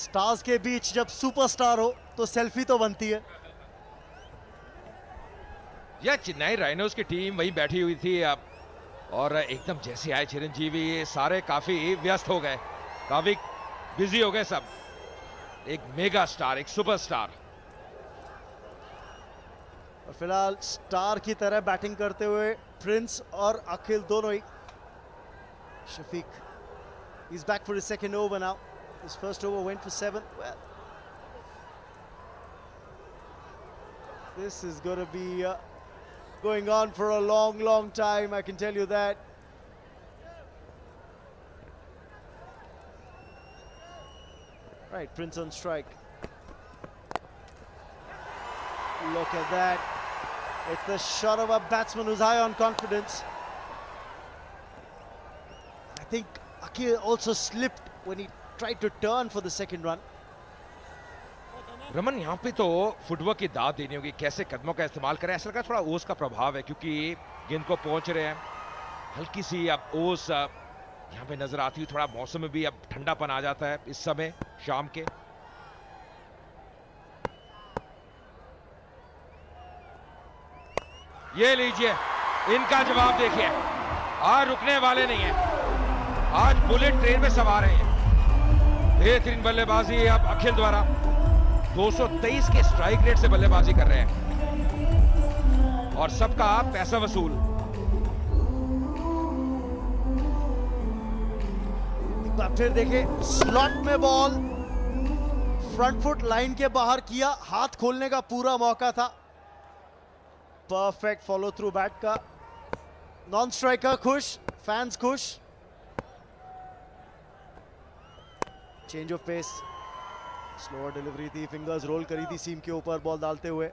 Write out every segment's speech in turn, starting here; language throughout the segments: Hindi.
स्टार्स के बीच जब सुपरस्टार हो तो सेल्फी तो बनती है। यह चेन्नई राइनोज की टीम वहीं बैठी हुई थी अब, और एकदम जैसे आए चिरंजीवी सारे काफी व्यस्त हो गए, काफी बिजी हो गए सब। एक मेगा स्टार, एक सुपरस्टार। और फिलहाल स्टार की तरह बैटिंग करते हुए प्रिंस और अखिल दोनों ही। Shafiq he's back for his second over now. His first over went for 7. Well, this is going to be going on for a long time, I can tell you that. Right, Prince on strike. Look at that. It's the shot of a batsman who's high on confidence. I think Akhil also slipped when he tried to turn for the second run. Raman, यहाँ पे तो फुटवर्क की दाद देनी होगी, कैसे कदमों का इस्तेमाल करें। ऐसा लगा थोड़ा ओस का प्रभाव है, क्योंकि गेंद को पहुंच रहे हैं। हल्की सी अब ओस यहाँ पे नजर आती हुई, थोड़ा मौसम में भी अब ठंडापन आ जाता है इस समय शाम के। ये लीजिए, इनका जवाब देखिए। आज रुकने वाले नहीं है, आज बुलेट ट्रेन में सवार हैं। बेहतरीन बल्लेबाजी अब अखिल द्वारा। 223 के स्ट्राइक रेट से बल्लेबाजी कर रहे हैं, और सबका पैसा वसूल। एक बार फिर देखें, स्लॉट में बॉल फ्रंट फुट लाइन के बाहर किया, हाथ खोलने का पूरा मौका था। परफेक्ट फॉलो थ्रू बैट का। नॉन स्ट्राइकर खुश, फैंस खुश। Change of pace, slower delivery थी, फिंगर्स रोल करी थी सीम के ऊपर बॉल डालते हुए।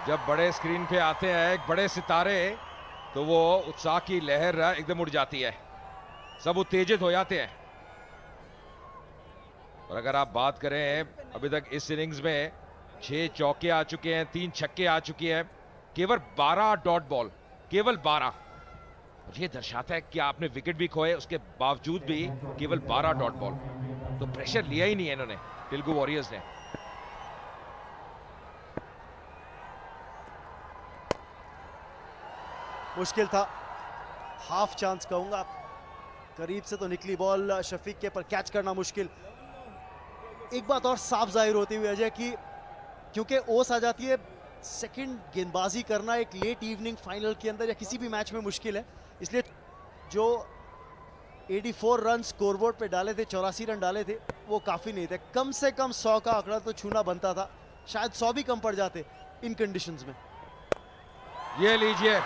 जब बड़े स्क्रीन पे आते हैं एक बड़े सितारे, तो वो उत्साह की लहर एकदम उड़ जाती है, सब उत्तेजित हो जाते हैं। और अगर आप बात करें, अभी तक इस इनिंग्स में 6 चौके आ चुके हैं, 3 छक्के आ चुके हैं, केवल 12 डॉट बॉल, केवल 12। ये दर्शाता है कि आपने विकेट भी खोए, उसके बावजूद भी केवल 12 डॉट बॉल। तो प्रेशर लिया ही नहीं है इन्होंने, तेलुगु वॉरियर्स ने। मुश्किल था, हाफ चांस कहूंगा। करीब से तो निकली बॉल शफीक के, पर कैच करना मुश्किल। एक बात और साफ जाहिर होती हुई अजय की, क्योंकि ओस आ जाती है, सेकंड गेंदबाजी करना एक लेट इवनिंग फाइनल के अंदर या किसी भी मैच में मुश्किल है। इसलिए जो 84 रन स्कोरबोर्ड पे डाले थे, 84 रन डाले थे, वो काफी नहीं थे। कम से कम 100 का आंकड़ा तो छूना बनता था, शायद 100 भी कम पड़ जाते इन कंडीशंस में। ये लीजिए,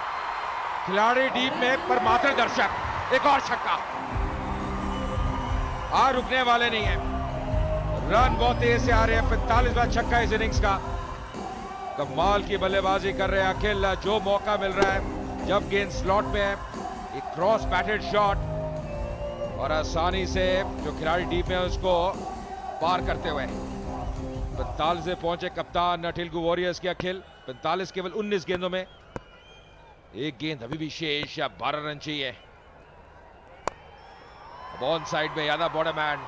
खिलाड़ी डीप में पर मात्र दर्शक। एक और छक्का। रुकने वाले नहीं है, रन बहुत तेज से आ रहे हैं। 45वां छक्का इस इनिंग्स का। कमाल की बल्लेबाजी कर रहे हैं अखिल। जो मौका मिल रहा है, जब गेंद स्लॉट में है, एक क्रॉस बैटेड शॉट, और आसानी से जो खिलाड़ी डीप में है उसको पार करते हुए 45 से पहुंचे कप्तान तेलुगु वॉरियर्स के अखिल। 45 केवल 19 गेंदों में, एक गेंद अभी भी शेष। 12 रन चाहिए। ऑन साइड में यादव बॉर्डरमैन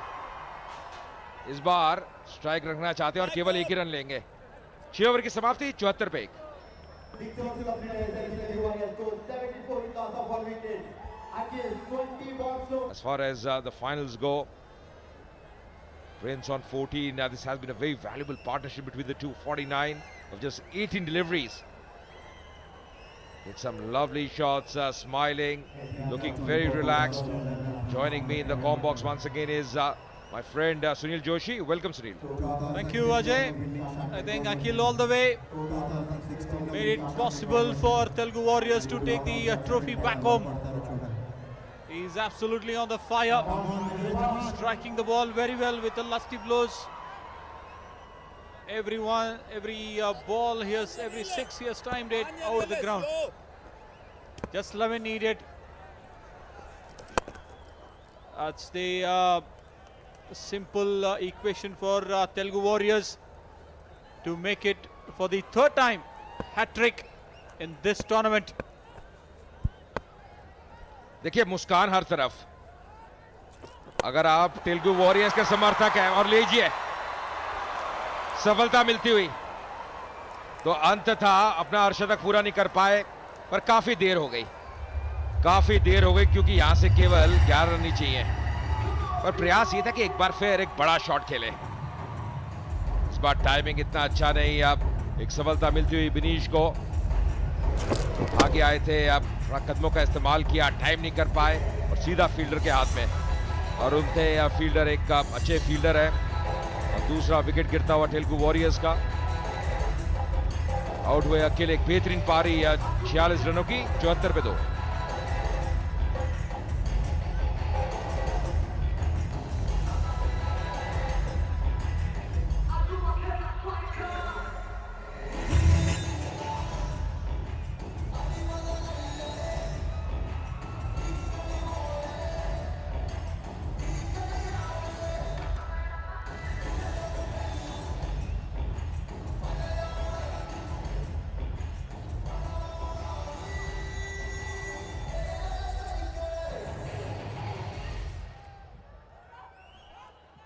इस बार स्ट्राइक रखना चाहते हैं और केवल एक ही रन लेंगे। 6 ओवर की समाप्ति, 74 पे 1। As far as the finals go, Prince on 14. Now this has been a very valuable partnership between the two. 49 of just 18 deliveries. Hit some lovely shots, smiling, looking very relaxed. Joining me in the comm box once again is my friend Sunil Joshi. Welcome, Sunil. Thank you, Ajay. I think Akhil all the way made it possible for Telugu Warriors to take the trophy back home. He's absolutely on the fire, striking the ball very well with the lusty blows. Every ball here's every 6 years timed it out of the ground. Just 11 needed. That's the simple equation for Telugu Warriors to make it for the third time hat-trick in this tournament. देखिए मुस्कान हर तरफ, अगर आप तेलुगु वॉरियर्स के समर्थक हैं और लीजिए सफलता मिलती हुई, तो अंत था अपना अर्धशतक पूरा नहीं कर पाए, पर काफी देर हो गई, क्योंकि यहां से केवल 11 रन ही चाहिए। पर प्रयास ये था कि एक बार फिर एक बड़ा शॉट खेले। इस बार टाइमिंग इतना अच्छा नहीं, अब एक सफलता मिलती हुई बिनीश को। आगे आए थे, अब कदमों का इस्तेमाल किया, टाइम नहीं कर पाए और सीधा फील्डर के हाथ में। और उनके फील्डर एक अच्छे फील्डर है और दूसरा विकेट गिरता हुआ तेलुगु वॉरियर्स का। आउट हुए अकेले, एक बेहतरीन पारी 46 रनों की 74 पे 2।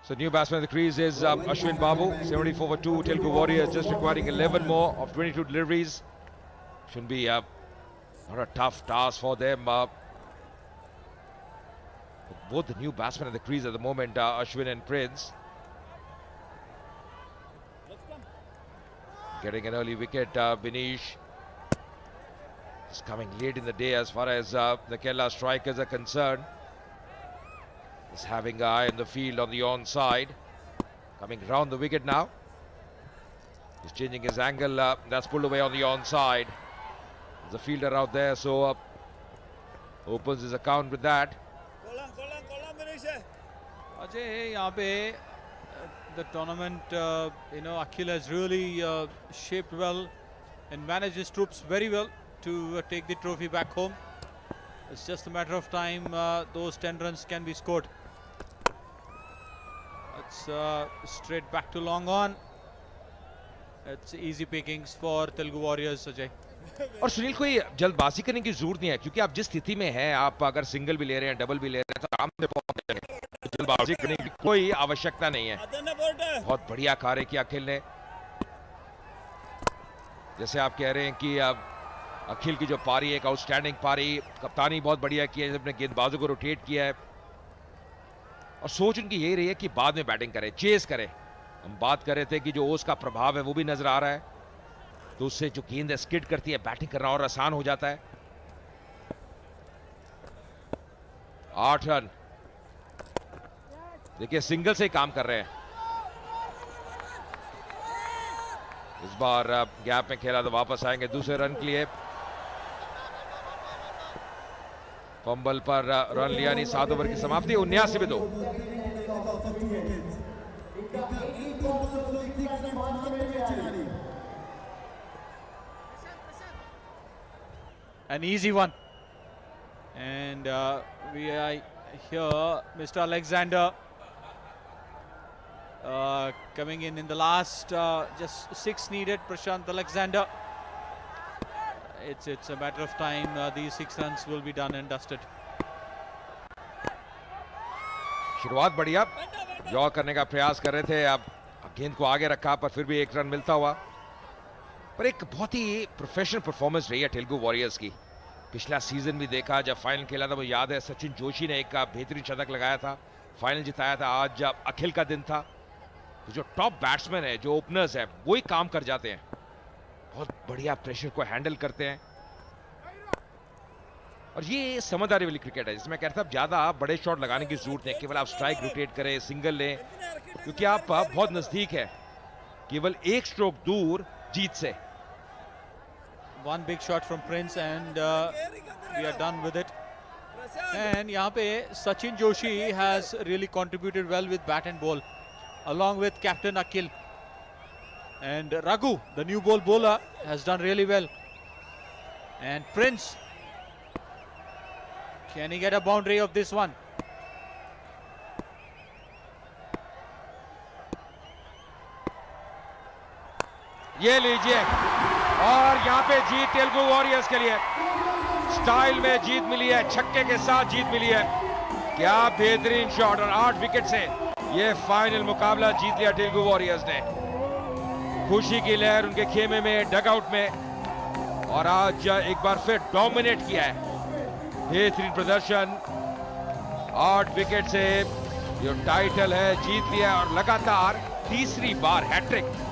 So new batsman in the crease is Ashwin Babu, 74 for 2. Telugu Warriors just requiring 11 more of 22 deliveries. Shouldn't be not a tough task for them. Both the new batsmen in the crease at the moment, Ashwin and Prince. Getting an early wicket, Binish. It's coming late in the day as far as the Kerala strikers are concerned. Is having an eye in the field on the onside. Coming round the wicket now. He's changing his angle. That's pulled away on the onside. There's a fielder out there, so opens his account with that. Ajay, यहाँ पे the tournament, Akhil has really shaped well and managed his troops very well to take the trophy back home. It's just a matter of time those 10 runs can be scored. It's straight back to long on. It's easy pickings for Telugu Warriors, Ajay. और सुनील, कोई जल्दबाजी करने की जरूरत नहीं है, क्योंकि आप जिस स्थिति में हैं, आप अगर सिंगल भी ले रहे हैं, डबल भी ले रहे हैं, तो आराम से पहुंच जाएंगे। जल्दबाजी करने की कोई आवश्यकता नहीं है। बहुत बढ़िया कार्य किया अखिल ने। जैसे आप कह रहे हैं कि अखिल की जो पारी, एक आउटस्टैंडिंग पारी, कप्तानी बहुत बढ़िया की है, अपने गेंदबाजों को रोटेट किया है और सोच उनकी यही रही है कि बाद में बैटिंग करें, चेस करें। हम बात कर रहे थे कि जो ओस का प्रभाव है वो भी नजर आ रहा है, तो उससे जो गेंद स्किड करती है, बैटिंग करना और आसान हो जाता है। 8 रन, देखिए सिंगल से ही काम कर रहे हैं। इस बार गैप में खेला तो वापस आएंगे दूसरे रन के लिए। फंबल पर रन लिया नहीं, 7 ओवर की समाप्ति, 79 पे 2। An easy one, and we are here, Mr. Alexander coming in the last just 6 needed. Prashant Alexander. It's a matter of time. These 6 runs will be done and dusted. शुरुआत बढ़िया, जॉग करने का प्रयास कर रहे थे, अब गेंद को आगे रखा, पर फिर भी 1 रन मिलता हुआ। पर एक बहुत ही प्रोफेशनल परफॉर्मेंस रही है तेलुगु वॉरियर्स की। पिछला सीजन भी देखा, जब फाइनल खेला था, मुझे याद है सचिन जोशी ने एक बेहतरीन शतक लगाया था, फाइनल जिताया था। आज जब अखिल का दिन था, तो जो टॉप बैट्समैन है, जो ओपनर्स है, वो ही काम कर जाते हैं, बहुत बढ़िया प्रेशर को हैंडल करते हैं। और ये समझदारी वाली क्रिकेट है, जिसमें कहता हूं ज्यादा बड़े शॉट लगाने की जरूरत नहीं, केवल आप स्ट्राइक रोटेट करें, सिंगल लें, क्योंकि आप बहुत नजदीक है, केवल 1 स्ट्रोक दूर जीत से। One big shot from Prince and we are done with it. And यहाँ पे Sachin Joshi has really contributed well with bat and ball, along with captain Akhil. And Raghu, the new ball bowler, has done really well. And Prince, can he get a boundary of this one? ये लीजिए, और यहाँ पे जीत तेलुगु वॉरियर्स के लिए। स्टाइल में जीत मिली है, छक्के के साथ जीत मिली है। क्या बेहतरीन शॉट, और 8 विकेट से ये फाइनल मुकाबला जीत लिया तेलुगु वॉरियर्स ने। खुशी की लहर उनके खेमे में, डगआउट में, और आज एक बार फिर डोमिनेट किया है। बेहतरीन प्रदर्शन, 8 विकेट से जो टाइटल है जीत लिया, और लगातार तीसरी बार हैट्रिक।